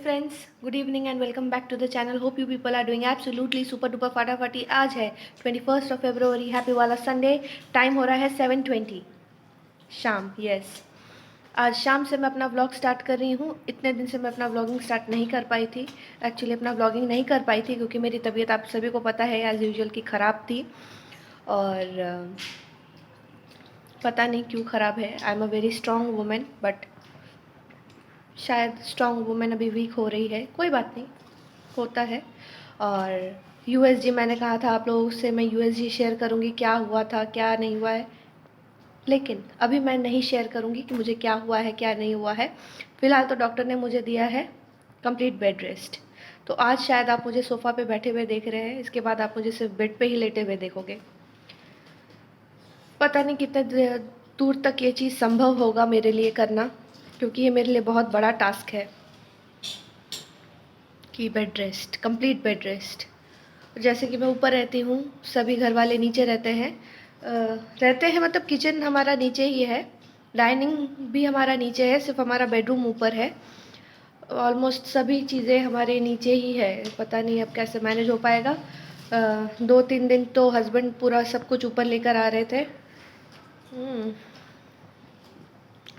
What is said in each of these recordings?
Friends, good evening and welcome back to the channel. Hope you people are doing absolutely super duper फटाफटी। आज है 21 फरवरी, happy वाला Sunday. Time हो रहा है 7:20 शाम। यस, आज शाम से मैं अपना व्लॉग स्टार्ट कर रही हूँ। इतने दिन से मैं अपना व्लॉगिंग स्टार्ट नहीं कर पाई थी। एक्चुअली अपना व्लॉगिंग नहीं कर पाई थी क्योंकि मेरी तबीयत आप सभी को पता है एज़ यूजुअल की ख़राब थी। और पता नहीं क्यों ख़राब है। I am a very strong women, but शायद स्ट्रॉन्ग वुमेन अभी वीक हो रही है। कोई बात नहीं, होता है। और यूएसजी मैंने कहा था आप लोगों से, मैं यूएसजी शेयर करूँगी क्या हुआ था क्या नहीं हुआ है, लेकिन अभी मैं नहीं शेयर करूँगी कि मुझे क्या हुआ है क्या नहीं हुआ है। फ़िलहाल तो डॉक्टर ने मुझे दिया है कंप्लीट बेड रेस्ट। तो आज शायद आप मुझे सोफ़ा पे बैठे हुए देख रहे हैं, इसके बाद आप मुझे सिर्फ बेड पे ही लेटे हुए देखोगे। पता नहीं कितने दूर तक ये चीज़ संभव होगा मेरे लिए करना, क्योंकि ये मेरे लिए बहुत बड़ा टास्क है कि bed rest, complete bed rest. जैसे कि मैं ऊपर रहती हूँ, सभी घर वाले नीचे रहते हैं। मतलब किचन हमारा नीचे ही है, डाइनिंग भी हमारा नीचे है, सिर्फ हमारा बेडरूम ऊपर है। ऑलमोस्ट सभी चीज़ें हमारे नीचे ही है। पता नहीं अब कैसे मैनेज हो पाएगा। 2-3 दिन तो हस्बैंड पूरा सब कुछ ऊपर लेकर आ रहे थे।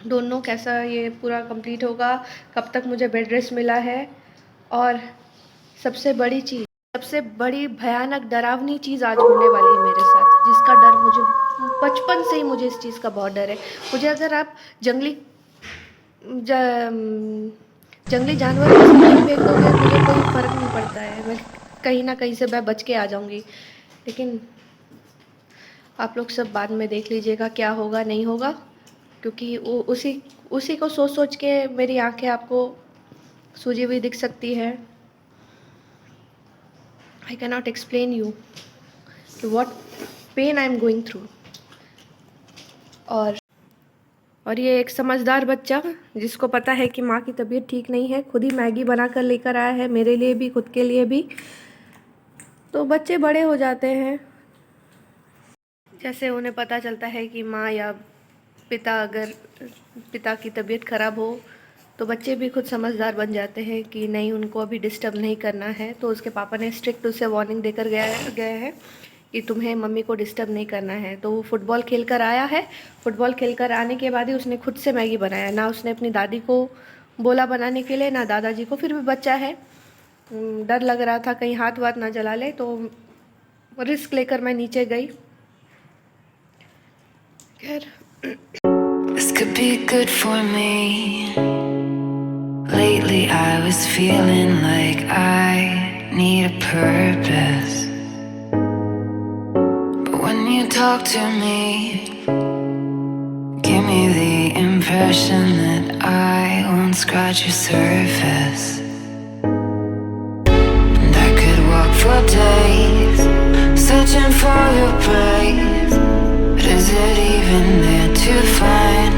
दोनों कैसा ये पूरा कंप्लीट होगा, कब तक मुझे बेड रेस्ट मिला है। और सबसे बड़ी चीज़, सबसे बड़ी भयानक डरावनी चीज़ आज होने वाली है मेरे साथ, जिसका डर मुझे बचपन से ही, मुझे इस चीज़ का बहुत डर है। मुझे अगर आप जंगली जानवर के सामने फेंक दोगे, मुझे कोई फ़र्क नहीं पड़ता है, मैं कहीं ना कहीं से मैं बच के आ जाऊंगी। लेकिन आप लोग सब बाद में देख लीजिएगा क्या होगा नहीं होगा, क्योंकि उसी उसी को सोच सोच के मेरी आंखें आपको सूजी हुई दिख सकती है। I can not explain you कि what pain I am going through. और ये एक समझदार बच्चा जिसको पता है कि माँ की तबीयत ठीक नहीं है, खुद ही मैगी बना कर लेकर आया है, मेरे लिए भी खुद के लिए भी। तो बच्चे बड़े हो जाते हैं, जैसे उन्हें पता चलता है कि माँ या अगर पिता की तबीयत ख़राब हो तो बच्चे भी खुद समझदार बन जाते हैं कि नहीं, उनको अभी डिस्टर्ब नहीं करना है। तो उसके पापा ने स्ट्रिक्ट उसे वार्निंग देकर गया है कि तुम्हें मम्मी को डिस्टर्ब नहीं करना है। तो वो फुटबॉल खेल कर आया है। फुटबॉल खेल कर आने के बाद ही उसने खुद से मैगी बनाया, ना उसने अपनी दादी को बोला बनाने के लिए, ना दादाजी को। फिर भी बच्चा है, डर लग रहा था कहीं हाथ वाथ ना जला ले, तो रिस्क लेकर मैं नीचे गई। खैर, This could be good for me. Lately I was feeling like I need a purpose, but when you talk to me, give me the impression that I won't scratch your surface. And I could walk for days searching for your praise, but is it even there to find?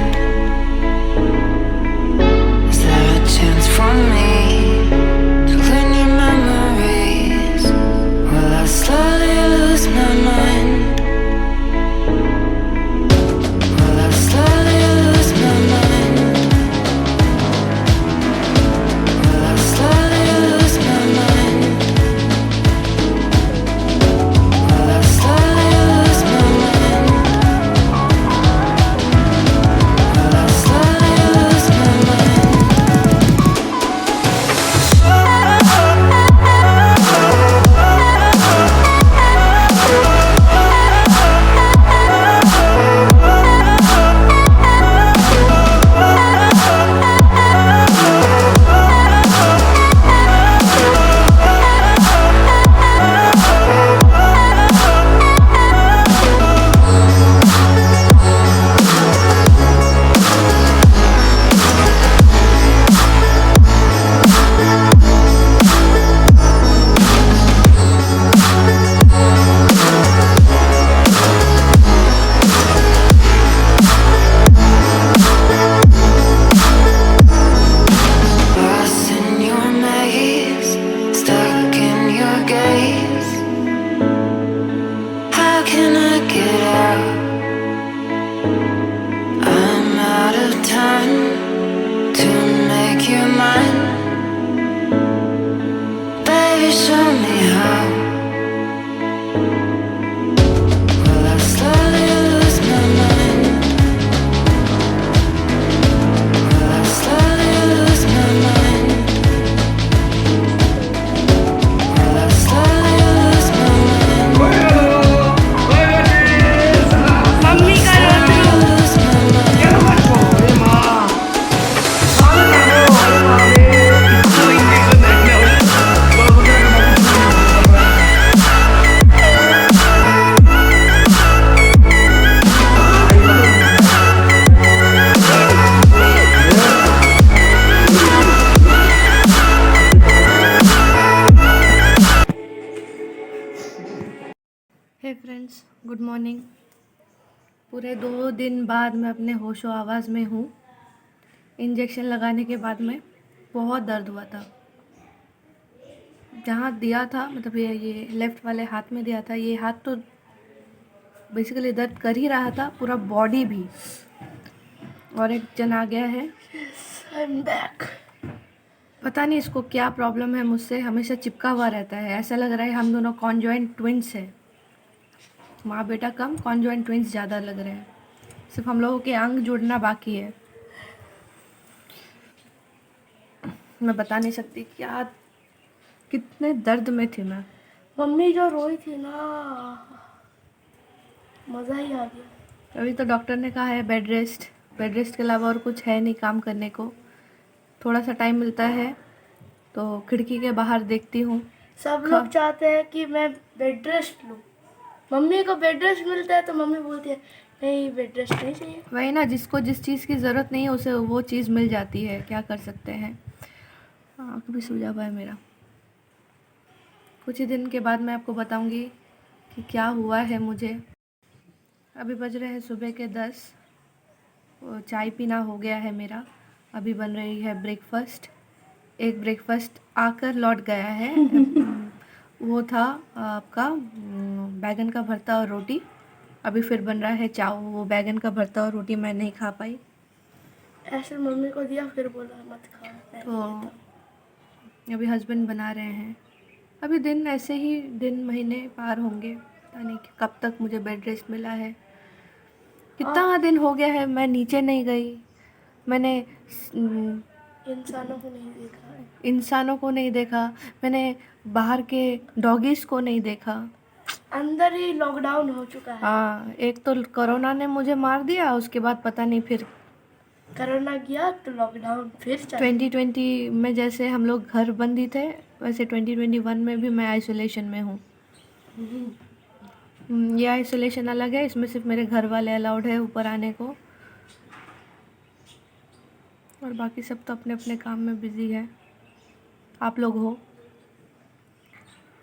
Is there a chance for me to learn your memories? Will I slowly lose my mind? Will I slowly lose my mind? Will I slowly lose my mind? Will I slowly lose my mind? Friends, good morning. पूरे 2 दिन बाद मैं अपने होशो आवाज़ में हूँ। Injection लगाने के बाद में बहुत दर्द हुआ था। जहाँ दिया था, मतलब ये लेफ़्ट वाले हाथ में दिया था, ये हाथ तो बेसिकली दर्द कर ही रहा था, पूरा बॉडी भी। और एक जन आ गया है, I'm back। पता नहीं इसको क्या प्रॉब्लम है, मुझसे हमेशा चिपका हुआ रहता है। ऐसा लग रहा है हम दोनों कॉन्जॉइंट ट्विंस हैं। माँ बेटा कम, कॉन्जॉइंट ट्विंस ज़्यादा लग रहे हैं। सिर्फ हम लोगों के अंग जुड़ना बाकी है। मैं बता नहीं सकती क्या कितने दर्द में थी मैं। मम्मी जो रोई थी ना, मज़ा ही आ गया। अभी तो डॉक्टर ने कहा है बेड रेस्ट के अलावा और कुछ है नहीं काम करने को। थोड़ा सा टाइम मिलता है तो खिड़की के बाहर देखती हूँ। सब लोग चाहते हैं कि मैं बेड रेस्ट लूँ। मम्मी को बेड रेस्ट मिलता है तो मम्मी बोलती है नहीं, बेड रेस्ट नहीं चाहिए। वही ना, जिसको जिस चीज़ की ज़रूरत नहीं है उसे वो चीज़ मिल जाती है, क्या कर सकते हैं। आँख भी सूजा हुआ है मेरा। कुछ ही दिन के बाद मैं आपको बताऊंगी कि क्या हुआ है मुझे। अभी बज रहे हैं सुबह के 10। चाय पीना हो गया है मेरा। अभी बन रही है ब्रेकफास्ट। एक ब्रेकफास्ट आकर लौट गया है। वो था आपका बैगन का भरता और रोटी। अभी फिर बन रहा है चाव। वो बैगन का भरता और रोटी मैं नहीं खा पाई, ऐसे मम्मी को दिया, फिर बोला मत खा। तो अभी हस्बैंड बना रहे हैं। अभी दिन ऐसे ही दिन महीने पार होंगे, पता नहीं कि कब तक मुझे बेड रेस्ट मिला है। कितना दिन हो गया है मैं नीचे नहीं गई। मैंने इंसानों को नहीं देखा, मैंने बाहर के डॉगीज़ को नहीं देखा। अंदर ही लॉकडाउन हो चुका है। हाँ, एक तो कोरोना ने मुझे मार दिया, उसके बाद पता नहीं फिर कोरोना गया तो लॉकडाउन फिर 2020 में जैसे हम लोग घर बंदी थे, वैसे 2021 में भी मैं आइसोलेशन में हूँ। ये आइसोलेशन अलग है, इसमें सिर्फ मेरे घर वाले अलाउड है ऊपर आने को, और बाकी सब तो अपने अपने काम में बिजी है। आप लोग हो,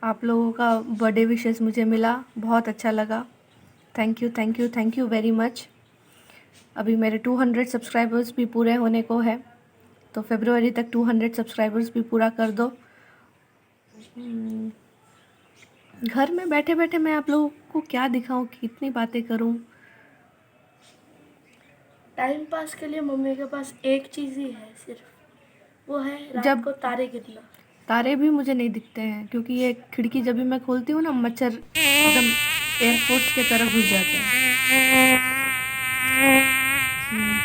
आप लोगों का बर्थडे विशेस मुझे मिला, बहुत अच्छा लगा। Thank you very much. अभी मेरे 200 सब्सक्राइबर्स भी पूरे होने को है, तो फरवरी तक 200 सब्सक्राइबर्स भी पूरा कर दो। घर में बैठे बैठे मैं आप लोगों को क्या दिखाऊं, कितनी बातें करूं। टाइम पास के लिए मम्मी के पास एक चीज़ ही है सिर्फ, वो है रात जब को तारे गिरना। तारे भी मुझे नहीं दिखते हैं, क्योंकि ये खिड़की जब भी मैं खोलती हूँ ना, मच्छर एकदम एयरफोर्स के तरफ घुस जाते हैं।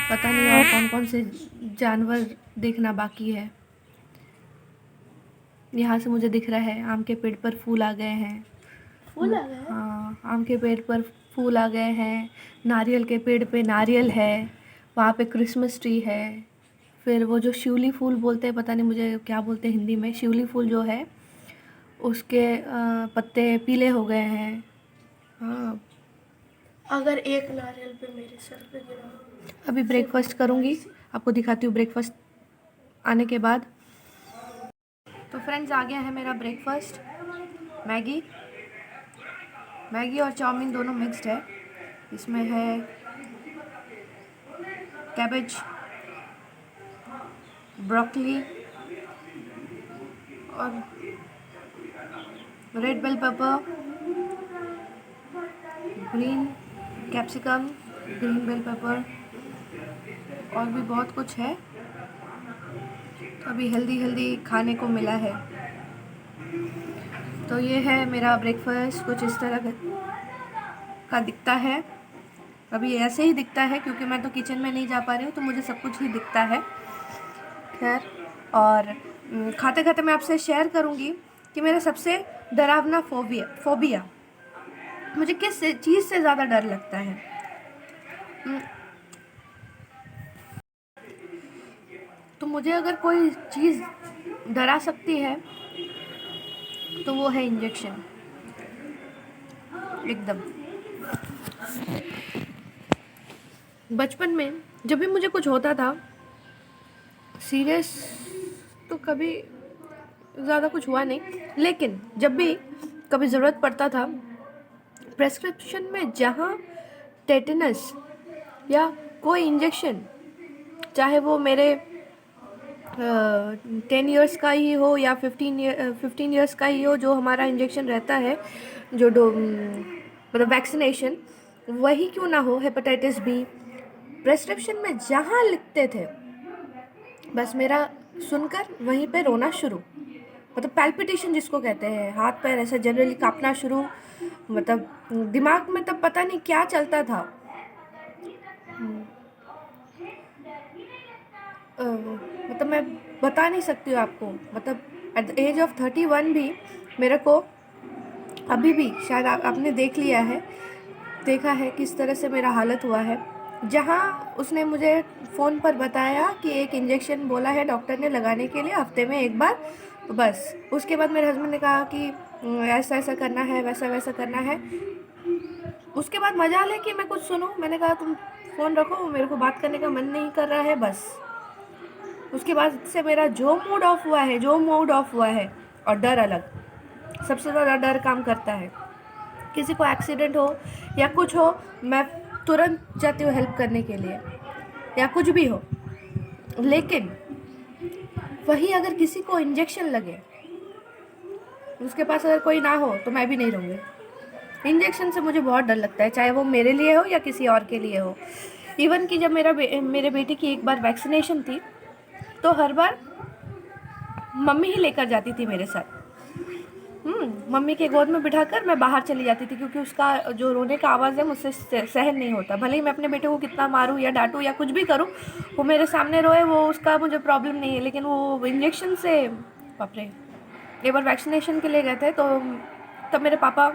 पता नहीं और कौन कौन से जानवर देखना बाकी है। यहाँ से मुझे दिख रहा है आम के पेड़ पर फूल आ गए हैं। फूल आ गए? हाँ, आम के पेड़ पर फूल आ गए हैं। नारियल के पेड़ पे नारियल है, वहाँ पे क्रिसमस ट्री है। फिर वो जो शिवली फूल बोलते हैं, पता नहीं मुझे क्या बोलते हैं हिंदी में, शिवली फूल जो है उसके पत्ते पीले हो गए हैं। हाँ, अगर एक नारियल पे मेरे सर पे गिरा। अभी ब्रेकफास्ट करूँगी, आपको दिखाती हूँ ब्रेकफास्ट आने के बाद। तो फ्रेंड्स, आ गया है मेरा ब्रेकफास्ट। मैगी और चाउमीन दोनों मिक्स्ड है। इसमें है कैबेज, ब्रोकली और red bell pepper, green capsicum, green bell pepper और भी बहुत कुछ है। तो अभी हेल्दी खाने को मिला है। तो ये है मेरा ब्रेकफास्ट, कुछ इस तरह का दिखता है। अभी ऐसे ही दिखता है क्योंकि मैं तो किचन में नहीं जा पा रही हूँ, तो मुझे सब कुछ ही दिखता है। खैर, और खाते खाते मैं आपसे शेयर करूँगी कि मेरा सबसे डरावना फोबिया मुझे किस चीज़ से ज़्यादा डर लगता है। तो मुझे अगर कोई चीज़ डरा सकती है तो वो है इंजेक्शन, एकदम। बचपन में जब भी मुझे कुछ होता था, सीरियस तो कभी ज़्यादा कुछ हुआ नहीं, लेकिन जब भी कभी ज़रूरत पड़ता था प्रेस्क्रिप्शन में जहाँ टेटनस या कोई इंजेक्शन, चाहे वो मेरे 10 इयर्स का ही हो या 15 इयर्स का ही हो, जो हमारा इंजेक्शन रहता है, जो मतलब वैक्सीनेशन, वही क्यों ना हो, हेपेटाइटिस बी, प्रेस्क्रिप्शन में जहाँ लिखते थे, बस मेरा सुनकर वहीं पे रोना शुरू, मतलब पैल्पिटेशन जिसको कहते हैं, हाथ पैर ऐसे जनरली कांपना शुरू, मतलब दिमाग में तब पता नहीं क्या चलता था। मतलब मैं बता नहीं सकती हूँ आपको, मतलब एट द एज ऑफ 31 भी मेरे को अभी भी, शायद आपने देखा है किस तरह से मेरा हालत हुआ है। जहाँ उसने मुझे फ़ोन पर बताया कि एक इंजेक्शन बोला है डॉक्टर ने लगाने के लिए हफ्ते में एक बार, तो बस उसके बाद मेरे हस्बैंड ने कहा कि ऐसा ऐसा करना है, वैसा वैसा करना है। उसके बाद मजाल है कि मैं कुछ सुनूं, मैंने कहा तुम फ़ोन रखो, मेरे को बात करने का मन नहीं कर रहा है बस। उसके बाद से मेरा जो मूड ऑफ हुआ है, और डर अलग, सबसे ज़्यादा डर काम करता है। किसी को एक्सीडेंट हो या कुछ हो, मैं तुरंत जाती हूँ हेल्प करने के लिए, या कुछ भी हो, लेकिन वही अगर किसी को इंजेक्शन लगे, उसके पास अगर कोई ना हो, तो मैं भी नहीं रहूँगी। इंजेक्शन से मुझे बहुत डर लगता है, चाहे वो मेरे लिए हो या किसी और के लिए हो। इवन कि जब मेरे बेटे की एक बार वैक्सीनेशन थी, तो हर बार मम्मी ही लेकर जाती थी मेरे साथ। मम्मी के गोद में बिठाकर मैं बाहर चली जाती थी, क्योंकि उसका जो रोने का आवाज़ है मुझसे सहन नहीं होता। भले ही मैं अपने बेटे को कितना मारूं या डांटूं या कुछ भी करूं, वो मेरे सामने रोए, वो उसका मुझे प्रॉब्लम नहीं है, लेकिन वो इंजेक्शन से, बाप रे। एक बार वैक्सीनेशन के लिए गए थे, तो तब मेरे पापा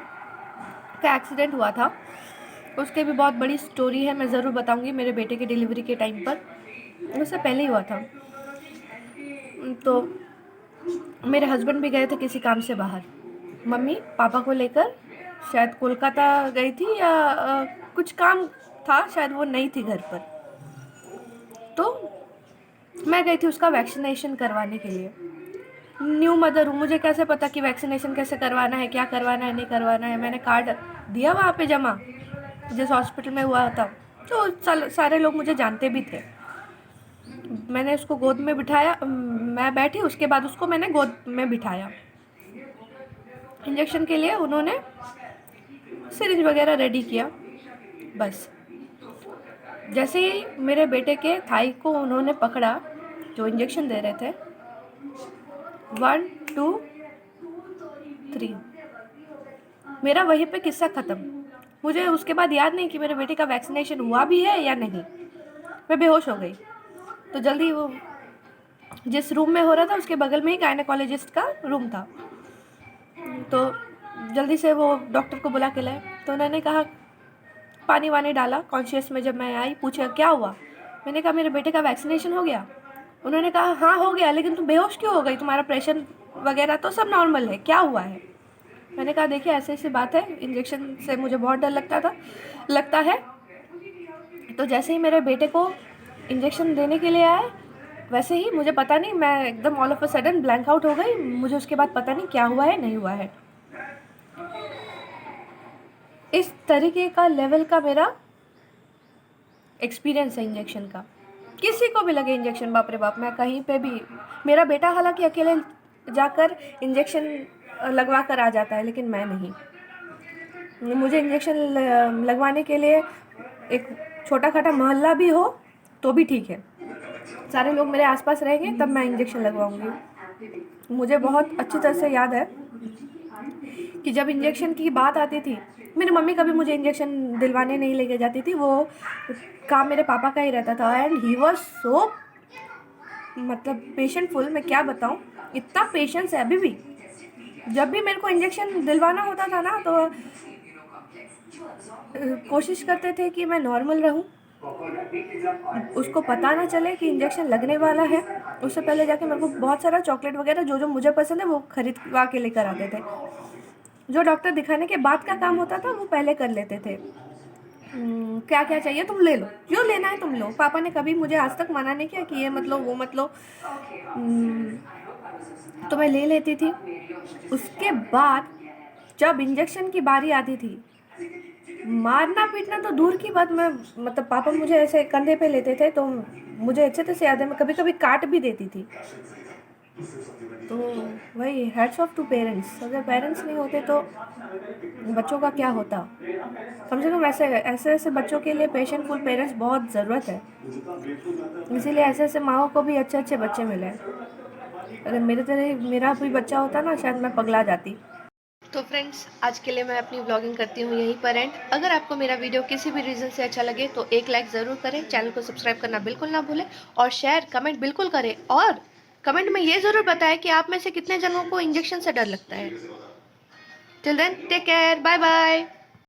का एक्सीडेंट हुआ था। उसके भी बहुत बड़ी स्टोरी है, मैं ज़रूर बताऊँगी मेरे बेटे की डिलीवरी के टाइम पर, उससे पहले ही हुआ था। तो मेरे हस्बैंड भी गए थे किसी काम से बाहर, मम्मी पापा को लेकर शायद कोलकाता गई थी, या कुछ काम था, शायद वो नहीं थी घर पर। तो मैं गई थी उसका वैक्सीनेशन करवाने के लिए। न्यू मदर हूँ, मुझे कैसे पता कि वैक्सीनेशन कैसे करवाना है, क्या करवाना है, नहीं करवाना है। मैंने कार्ड दिया वहाँ पे जमा, जिस हॉस्पिटल में हुआ था, तो सारे लोग मुझे जानते भी थे। मैंने उसको गोद में बिठाया, मैं बैठी, उसके बाद उसको मैंने गोद में बिठाया। इंजेक्शन के लिए उन्होंने सिरिंज वगैरह रेडी किया। बस जैसे ही मेरे बेटे के थाई को उन्होंने पकड़ा, जो इंजेक्शन दे रहे थे, 1 2 3, मेरा वहीं पे किस्सा ख़त्म। मुझे उसके बाद याद नहीं कि मेरे बेटे का वैक्सीनेशन हुआ भी है या नहीं। मैं बेहोश हो गई। तो जल्दी वो जिस रूम में हो रहा था, उसके बगल में ही गायनेकोलॉजिस्ट का रूम था, तो जल्दी से वो डॉक्टर को बुला के लाए। तो उन्होंने कहा, पानी वानी डाला कॉन्शियस में। जब मैं आई, पूछा क्या हुआ, मैंने कहा मेरे बेटे का वैक्सीनेशन हो गया। उन्होंने कहा हाँ हो गया, लेकिन तुम बेहोश क्यों हो गई, तुम्हारा प्रेशर वगैरह तो सब नॉर्मल है, क्या हुआ है। मैंने कहा देखिए ऐसी ऐसी बात है, इंजेक्शन से मुझे बहुत डर लगता है। तो जैसे ही मेरे बेटे को इंजेक्शन देने के लिए आए, वैसे ही मुझे पता नहीं, मैं एकदम all of a sudden blank out हो गई। मुझे उसके बाद पता नहीं क्या हुआ है, नहीं हुआ है। इस तरीके का लेवल का मेरा एक्सपीरियंस है इंजेक्शन का। किसी को भी लगे इंजेक्शन, बाप रे बाप, मैं कहीं पे भी, मेरा बेटा हालांकि अकेले जाकर इंजेक्शन लगवा कर आ जाता है, लेकिन मैं नहीं। मुझे इंजेक्शन लगवाने के लिए एक छोटा खाटा मोहल्ला भी हो तो भी ठीक है, सारे लोग मेरे आसपास रहेंगे तब मैं इंजेक्शन लगवाऊंगी। मुझे बहुत अच्छी तरह से याद है कि जब इंजेक्शन की बात आती थी, मेरी मम्मी कभी मुझे इंजेक्शन दिलवाने नहीं लेके जाती थी, वो काम मेरे पापा का ही रहता था। एंड ही वॉज सो, मतलब पेशेंटफुल, मैं क्या बताऊँ, इतना पेशेंस है अभी भी। जब भी मेरे को इंजेक्शन दिलवाना होता था ना, तो कोशिश करते थे कि मैं नॉर्मल रहूं, उसको पता ना चले कि इंजेक्शन लगने वाला है। उससे पहले जाके मेरे को बहुत सारा चॉकलेट वगैरह जो जो मुझे पसंद है वो खरीदवा के लेकर आते थे। जो डॉक्टर दिखाने के बाद का काम होता था वो पहले कर लेते थे। क्या क्या चाहिए तुम ले लो, जो लेना है तुम लो। पापा ने कभी मुझे आज तक मना नहीं किया कि ये मत लो वो मत लो, तो मैं ले लेती थी। उसके बाद जब इंजेक्शन की बारी आती थी, मारना पीटना तो दूर की बात, मैं मतलब पापा मुझे ऐसे कंधे पे लेते थे तो मुझे अच्छे से याद है, मैं कभी कभी काट भी देती थी। तो वही हैट्स ऑफ टू पेरेंट्स, अगर पेरेंट्स नहीं होते तो बच्चों का क्या होता। कम से कम ऐसे ऐसे ऐसे बच्चों के लिए पेशेंटफुल पेरेंट्स बहुत ज़रूरत है, इसीलिए ऐसे ऐसे माओ को भी अच्छे अच्छे बच्चे मिले। अगर मेरा भी बच्चा होता ना, शायद मैं पगला जाती। तो फ्रेंड्स, आज के लिए मैं अपनी व्लॉगिंग करती हूँ यहीं पर एंड। अगर आपको मेरा वीडियो किसी भी रीज़न से अच्छा लगे तो एक लाइक ज़रूर करें, चैनल को सब्सक्राइब करना बिल्कुल ना भूलें और शेयर कमेंट बिल्कुल करें, और कमेंट में ये ज़रूर बताएं कि आप में से कितने जनों को इंजेक्शन से डर लगता है। Till then take care, bye bye.